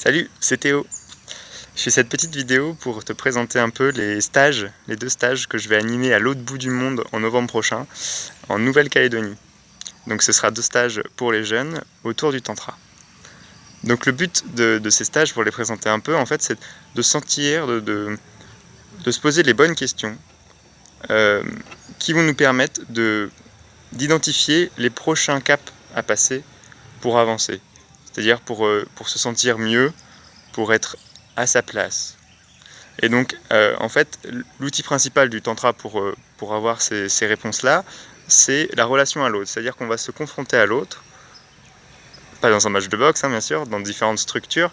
Salut, c'est Théo. Je fais cette petite vidéo pour te présenter un peu les deux stages que je vais animer à l'autre bout du monde en novembre prochain, en Nouvelle-Calédonie. Donc ce sera 2 stages pour les jeunes autour du tantra. Donc le but de ces stages, pour les présenter un peu, en fait, c'est de sentir, de se poser les bonnes questions qui vont nous permettre d'identifier les prochains caps à passer pour avancer. C'est-à-dire pour se sentir mieux, pour être à sa place. Et donc, en fait, l'outil principal du tantra pour avoir ces réponses-là, c'est la relation à l'autre. C'est-à-dire qu'on va se confronter à l'autre, pas dans un match de boxe, hein, bien sûr, dans différentes structures,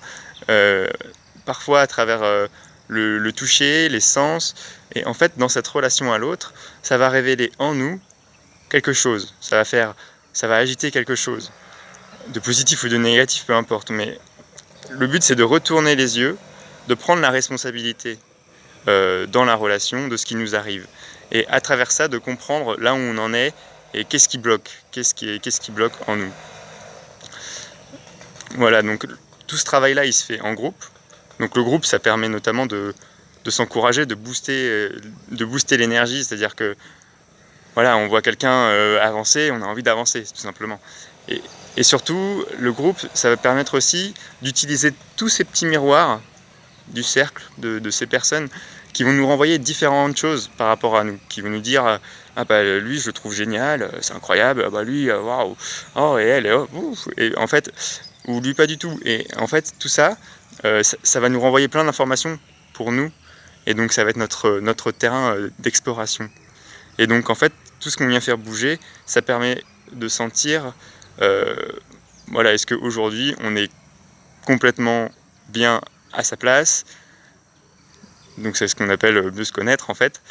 parfois à travers le toucher, les sens. Et en fait, dans cette relation à l'autre, ça va révéler en nous quelque chose. Ça va agiter quelque chose, de positif ou de négatif, peu importe. Mais le but, c'est de retourner les yeux, de prendre la responsabilité dans la relation de ce qui nous arrive. Et à travers ça, de comprendre là où on en est et qu'est-ce qui bloque, qu'est-ce qui bloque en nous. Voilà, donc tout ce travail-là, il se fait en groupe. Donc le groupe, ça permet notamment de s'encourager, de booster l'énergie, c'est-à-dire que voilà, on voit quelqu'un avancer, on a envie d'avancer, tout simplement. Et surtout, le groupe, ça va permettre aussi d'utiliser tous ces petits miroirs du cercle de ces personnes qui vont nous renvoyer différentes choses par rapport à nous, qui vont nous dire ah bah lui je le trouve génial, c'est incroyable, ah bah lui waouh, oh et elle, oh, ouf. Et en fait, ou lui pas du tout. Et en fait tout ça, ça va nous renvoyer plein d'informations pour nous, et donc ça va être notre terrain d'exploration. Et donc en fait tout ce qu'on vient faire bouger, ça permet de sentir voilà, est-ce qu'aujourd'hui on est complètement bien à sa place, donc c'est ce qu'on appelle mieux se connaître en fait,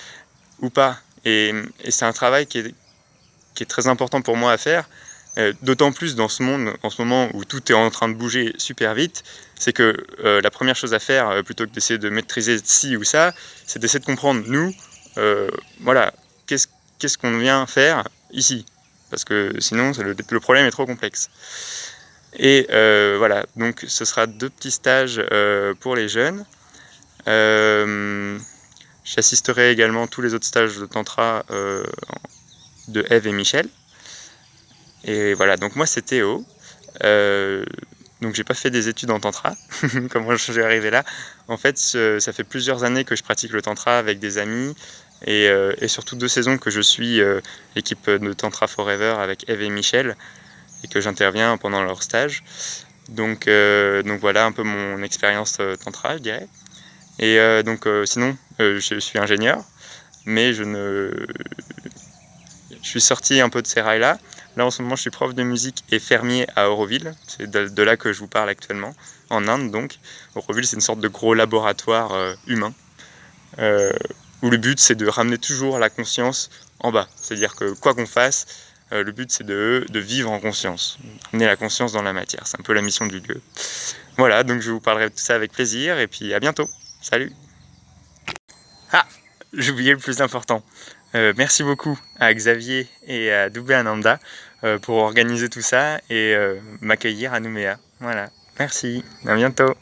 ou pas. Et c'est un travail qui est très important pour moi à faire, d'autant plus dans ce monde en ce moment où tout est en train de bouger super vite. C'est que la première chose à faire, plutôt que d'essayer de maîtriser ci ou ça, c'est d'essayer de comprendre nous, voilà, qu'est-ce qu'on vient faire ici, parce que sinon le problème est trop complexe. Et voilà, donc ce sera 2 petits stages pour les jeunes. J'assisterai également tous les autres stages de tantra de Eve et Michel. Et voilà, donc moi c'est Théo. Donc j'ai pas fait des études en tantra. Comment je suis arrivé là? En fait, ça fait plusieurs années que je pratique le tantra avec des amis. Et surtout 2 saisons que je suis l'équipe de Tantra Forever avec Eve et Michel, et que j'interviens pendant leur stage. Donc voilà un peu mon expérience tantra, je dirais. Et sinon, je suis ingénieur, mais je suis sorti un peu de ces rails-là. Là, en ce moment, je suis prof de musique et fermier à Auroville. C'est de là que je vous parle actuellement, en Inde donc. Auroville, c'est une sorte de gros laboratoire humain, où le but, c'est de ramener toujours la conscience en bas. C'est-à-dire que quoi qu'on fasse, le but, c'est de vivre en conscience, ramener la conscience dans la matière. C'est un peu la mission du lieu. Voilà, donc je vous parlerai de tout ça avec plaisir, et puis à bientôt. Salut! Ah, j'ai oublié le plus important. Merci beaucoup à Xavier et à Doubé Ananda pour organiser tout ça et m'accueillir à Nouméa. Voilà, merci, à bientôt.